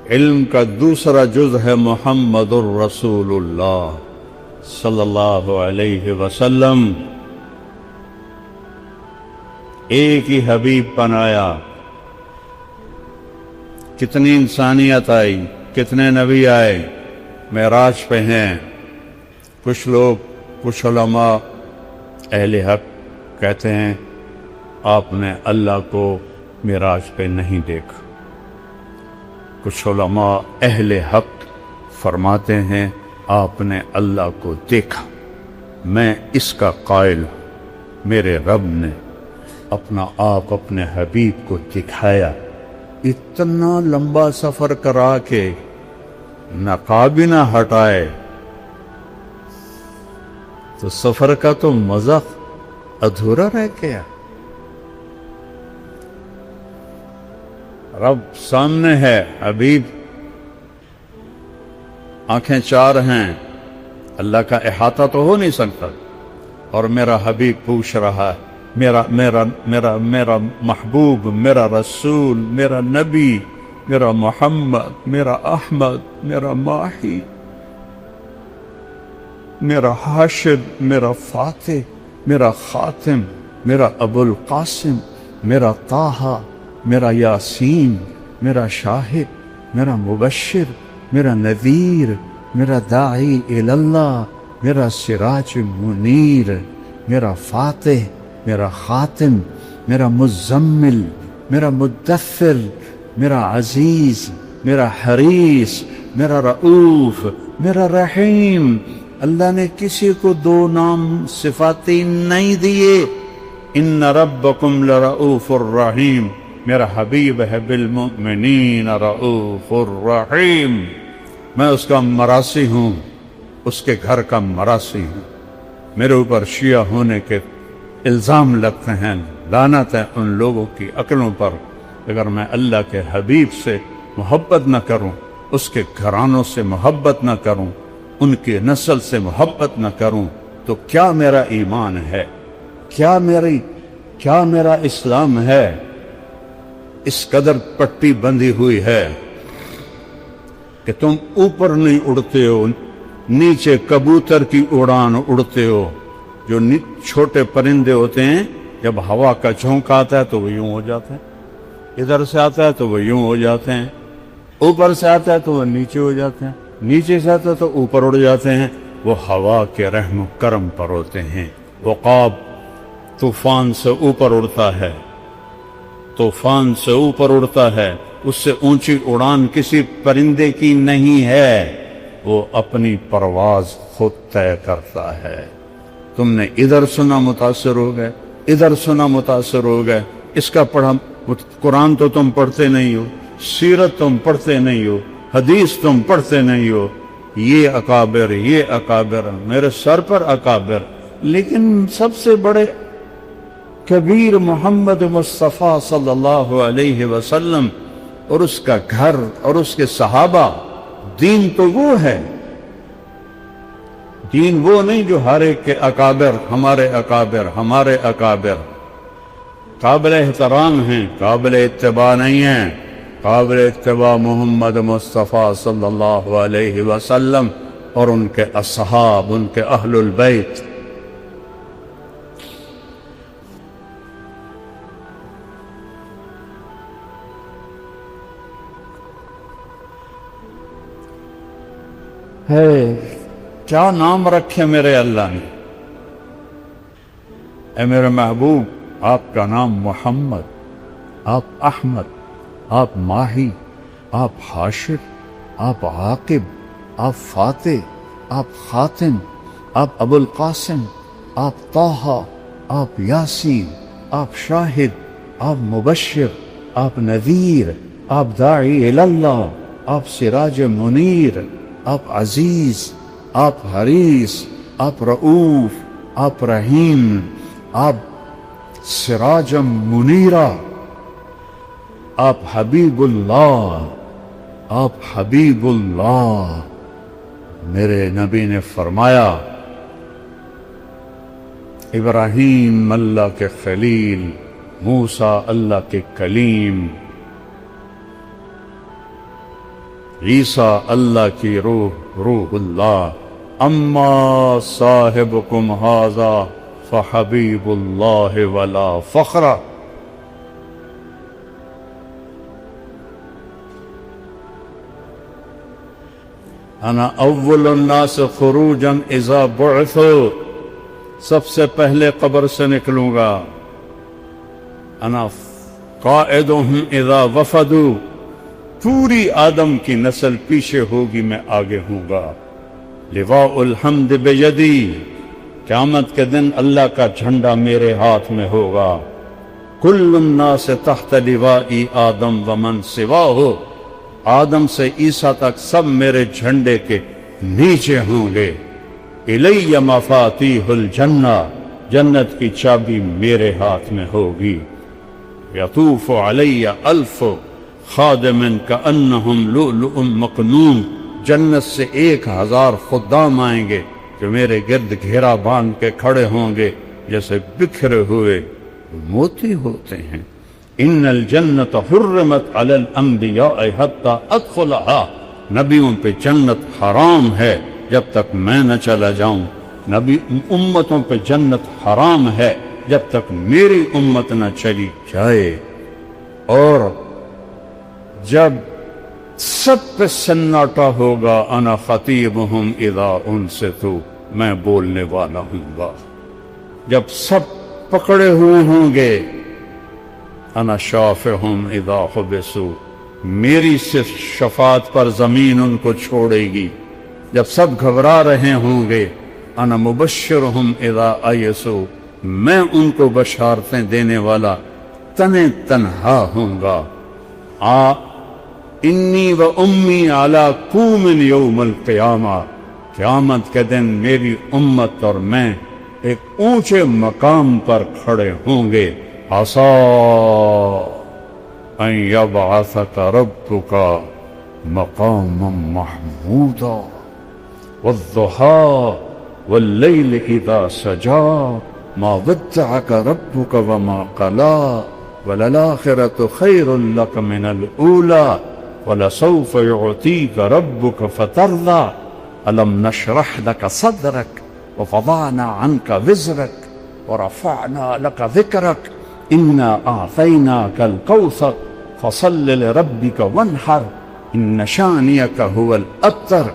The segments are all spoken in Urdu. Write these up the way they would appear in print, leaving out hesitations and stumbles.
علم کا دوسرا جز ہے محمد الرسول اللہ صلی اللہ علیہ وسلم. ایک ہی حبیب بنایا. کتنی انسانیت آئی، کتنے نبی آئے، معراج پہ ہیں. کچھ لوگ، کچھ علماء اہل حق کہتے ہیں آپ نے اللہ کو معراج پہ نہیں دیکھا. کچھ علماء اہل حق فرماتے ہیں آپ نے اللہ کو دیکھا. میں اس کا قائل ہوں. میرے رب نے اپنا آپ اپنے حبیب کو دکھایا. اتنا لمبا سفر کرا کے نقاب نہ ہٹائے تو سفر کا تو مزہ ادھورا رہ گیا. رب سامنے ہے، حبیب آنکھیں چار ہیں. اللہ کا احاطہ تو ہو نہیں سکتا. اور میرا حبیب پوچھ رہا ہے، میرا محبوب، میرا رسول، میرا نبی، میرا محمد، میرا احمد، میرا ماہی، میرا حاشر، میرا فاتح، میرا خاتم، میرا ابو القاسم، میرا طٰہٰ، میرا یاسین، میرا شاہد، میرا مبشر، میرا نذیر، میرا داعی اللہ، میرا سراج منیر، میرا فاتح، میرا خاتم، میرا مزمل، میرا مدثر، میرا عزیز، میرا حریص، میرا رؤوف، میرا رحیم. اللہ نے کسی کو دو نام صفاتی نہیں دیے. ان ربکم لرؤوف الرحیم. میرا حبیب ہے بالمؤمنین رؤوف الرحیم. میں اس کا مراسی ہوں، اس کے گھر کا مراسی ہوں. میرے اوپر شیعہ ہونے کے الزام لگتے ہیں. لعنت ہے ان لوگوں کی عقلوں پر. اگر میں اللہ کے حبیب سے محبت نہ کروں، اس کے گھرانوں سے محبت نہ کروں، ان کی نسل سے محبت نہ کروں، تو کیا میرا ایمان ہے؟ کیا میرا اسلام ہے؟ اس قدر پٹی بندھی ہوئی ہے کہ تم اوپر نہیں اڑتے ہو، نیچے کبوتر کی اڑان اڑتے ہو. جو چھوٹے پرندے ہوتے ہیں جب ہوا کا جھونکا آتا ہے تو وہ یوں ہو جاتے ہیں، ادھر سے آتا ہے تو وہ یوں ہو جاتے ہیں، اوپر سے آتا ہے تو وہ نیچے ہو جاتے ہیں، نیچے سے آتا ہے تو اوپر اڑ جاتے ہیں. وہ ہوا کے رحم و کرم پر ہوتے ہیں. عقاب طوفان سے اوپر اڑتا ہے، طوفان سے اوپر اڑتا ہے. اس سے اونچی اڑان کسی پرندے کی نہیں ہے. وہ اپنی پرواز خود طے کرتا ہے. تم نے ادھر سنا متاثر ہو گئے، ادھر سنا متاثر ہو گئے. اس کا پڑھا قرآن تو تم پڑھتے نہیں ہو، سیرت تم پڑھتے نہیں ہو، حدیث تم پڑھتے نہیں ہو. یہ اکابر، میرے سر پر اکابر. لیکن سب سے بڑے کبیر محمد مصطفیٰ صلی اللہ علیہ وسلم اور اس کا گھر اور اس کے صحابہ. دین تو وہ ہے، دین وہ نہیں جو ہر ایک کے اکابر، ہمارے اکابر قابل احترام ہیں، قابل اتباع نہیں ہیں. قابل اتباع محمد مصطفیٰ صلی اللہ علیہ وسلم اور ان کے اصحاب، ان کے اہل البیت. ہے کیا نام رکھے میرے اللہ نے؟ اے میرے محبوب، آپ کا نام محمد، آپ احمد، آپ ماہی، آپ حاشر، آپ عاقب، آپ فاتح، آپ خاتم، آپ ابو القاسم، آپ طٰہٰ، آپ یاسین، آپ شاہد، آپ مبشر، آپ نذیر، آپ داعی اللہ، آپ سراج منیر، آپ عزیز، آپ حریص، آپ رؤوف، آپ رحیم، آپ سراج منیرہ، آپ حبیب اللہ، آپ حبیب اللہ. میرے نبی نے فرمایا ابراہیم اللہ کے خلیل، موسیٰ اللہ کے کلیم، عیسیٰ اللہ کی روح، روح اللہ، اما صاحبکم ھذا فحبیب اللہ ولا فخر۔ انا اول الناس خروجا اذا بعثوا، سب سے پہلے قبر سے نکلوں گا۔ انا قائدهم اذا وفدوا، پوری آدم کی نسل پیچھے ہوگی، میں آگے ہوں گا۔ لواء الحمد بیدی، قیامت کے دن اللہ کا جھنڈا میرے ہاتھ میں ہوگا۔ کل الناس تحت لوائی آدم ومن سواہ، آدم سے عیسیٰ تک سب میرے جھنڈے کے نیچے ہوں گے۔ الی مفاتیح الجنہ، جنت کی چابی میرے ہاتھ میں ہوگی۔ یطوف علی الف خادم کانہم لؤلؤ مکنون، جنت سے 1000 خدام آئیں گے جو میرے گرد گھیرا باندھ کے کھڑے ہوں گے جیسے بکھرے ہوئے موتی ہوتے ہیں۔ ان الجنت حرمت علی الانبیاء حتی ادخلها، نبیوں پہ جنت حرام ہے جب تک میں نہ چلا جاؤں۔ نبی امتوں پہ جنت حرام ہے جب تک میری امت نہ چلی جائے۔ اور جب سب پہ سناٹا ہوگا، انا خطیبہم اذا انصتوا، میں بولنے والا ہوں گا۔ جب سب پکڑے ہوئے ہوں گے، انا شافعہم اذا حبسوا، میری صرف شفاعت پر زمین ان کو چھوڑے گی۔ جب سب گھبرا رہے ہوں گے، انا مبشرہم اذا ایسوا، میں ان کو بشارتیں دینے والا تنہا ہوں گا۔ انی و امی علی کوم یوم القیامہ، قیامت کے دن میری امت اور میں ایک اونچے مقام پر کھڑے ہوں گے۔ عسیٰ ان یبعثک ربک مقاما محمودا والضحیٰ واللیل اذا سجا ما ودعک ربک وما قلا وللآخرۃ خیر لک من الاولی وَلَسَوْفَ يُعْطِيكَ رَبُّكَ فَتَرْضَىٰ أَلَمْ نَشْرَحْ لَكَ صَدْرَكَ وَوَضَعْنَا عَنْكَ وِزْرَكَ وَرَفَعْنَا لَكَ ذِكْرَكَ إِنَّا أَعْطَيْنَاكَ الْكَوْثَرَ فَصَلِّ لِرَبِّكَ وَانْحَرْ إِنَّ شَانِئَكَ هُوَ الْأَبْتَرُ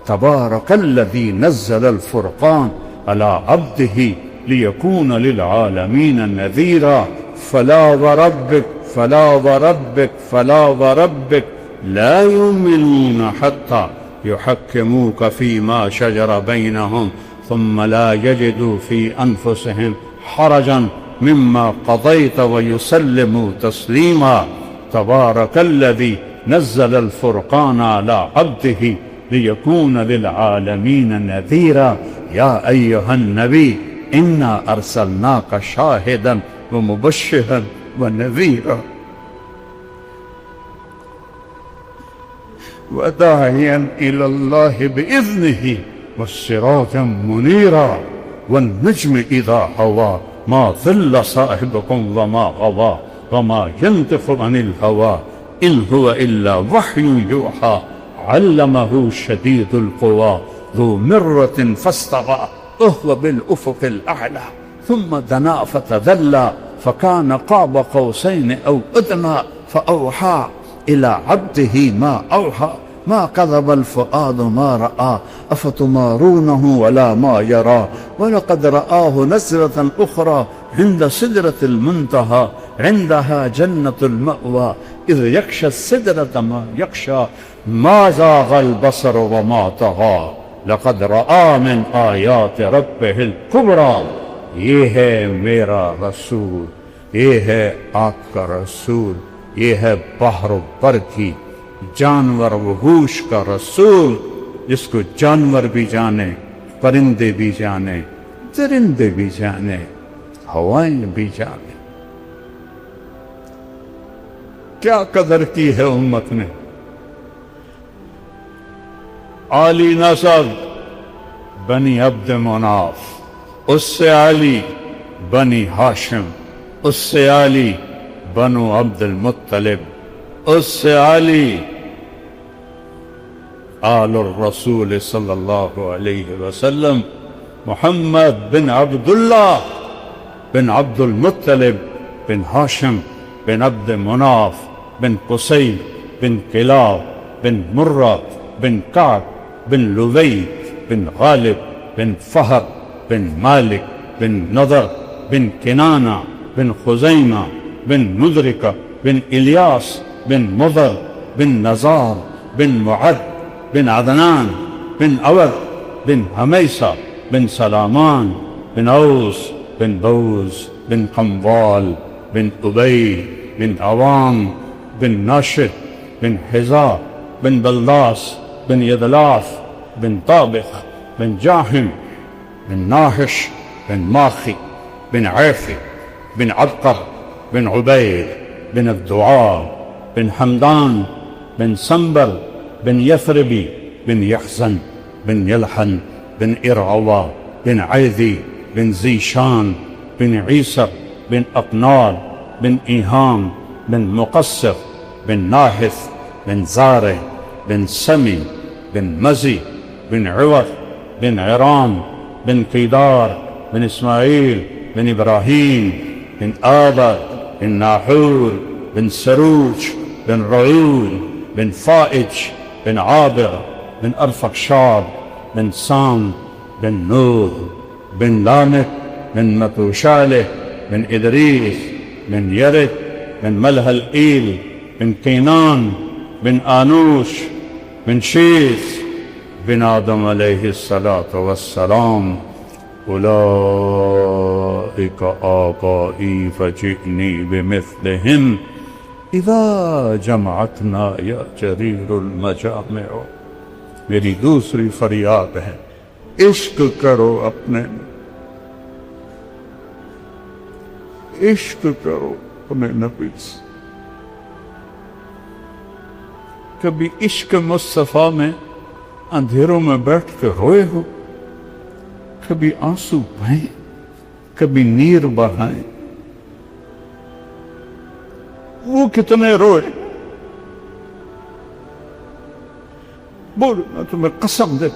تَبَارَكَ الَّذِي نَزَّلَ الْفُرْقَانَ عَلَىٰ عَبْدِهِ لِيَكُونَ لِلْعَالَمِينَ نَذِيرًا فَلَا وَرَبِّكَ فَلَا وَرَبِّكَ فَلَا وَرَبِّكَ لا يؤمنون حتى يحكموك فيما شجر بينهم ثم لا يجدوا في أنفسهم حرجا مما قضيت ويسلموا تسليما تبارك الذي نزل الفرقان على عبده ليكون للعالمين نذيرا يا أيها النبي إنا أرسلناك شاهدا ومبشرا ونذيرا وداعيا إلى الله بإذنه والسراجا منيرا والنجم إذا هوى ما ضل صاحبكم وما غوى وما ينطق عن الهوى إن هو إلا وحي يوحى علمه شديد القوى ذو مرة فاستوى وهو بالأفق الأعلى ثم دنا فتدلى فكان قاب قوسين أو أدنى فأوحى إلى عبده ما أوحى ما كذب الفؤاد ما رأى أفتمارونه ولا ما يرى ولقد رآه نزلة أخرى عند سدرة المنتهى عندها جنة المأوى إذ يغشى السدرة ما يغشى ما زاغ البصر وما طغى لقد رأى من آيات ربه الكبرى یہ ہے میرا رسول، یہ ہے آپ کا رسول، یہ ہے بحر و بر کی جانور وحوش کا رسول، جس کو جانور بھی جانے، پرندے بھی جانے، درندے بھی جانے، ہوائیں بھی جانے۔ کیا قدر کی ہے امت نے۔ عالی نسب بنی عبد مناف، اس سے عالی بنی ہاشم، اس سے عالی بنو عبد المطلب، اس سے عالی آل الرسول صلی اللہ علیہ وسلم محمد بن عبداللہ بن عبد المطلب بن ہاشم بن عبد مناف بن قصي بن كلاب بن مرة بن كعب بن لبي بن غالب بن فهر بن مالك بن نضر بن كنانة بن خزيمة بن مدركة بن إلياس بن مضر بن نزار بن معد بن عدنان بن أود بن هميسة بن سلامان بن أوس بن بوز بن قنبال بن أبي بن عوام بن ناشد بن حزاء بن بلداس بن يدلاث بن طابخ بن جاهم بن ناهش بن ماخي بن عيفي بن عبقر بن عبيد بن الدعاء بن حمدان بن سنبل بن يثربي بن يحزن بن يلحن بن إرعوى بن عيذي بن زيشان بن عيسر بن أقنار بن إيهام بن مقصر بن ناحث بن زارع بن سمي بن مزي بن عوض بن عرام بن كيدار بن إسماعيل بن إبراهيم بن آبر بن ناحور بن سروج بن رعود بن فائج بن عابر بن أرفخشاد بن سام بن نوح بن لامك بن متوشالة بن إدريس بن يرد بن ملهلئيل بن كينان بن آنوش بن شيث بن آدم عليه الصلاة والسلام أولئك آبائي فجئني بمثلهم إذا جمعتنا يا جرير المجامع. میری دوسری فریاد ہے، عشق کرو اپنے، عشق کرو اپنے نبی سے. کبھی عشق مصطفیٰ میں اندھیروں میں بیٹھ کے روئے ہو؟ کبھی آنسو بہائیں، کبھی نیر بہائیں؟ وہ کتنے روئے؟ بول میں تمہیں قسم دے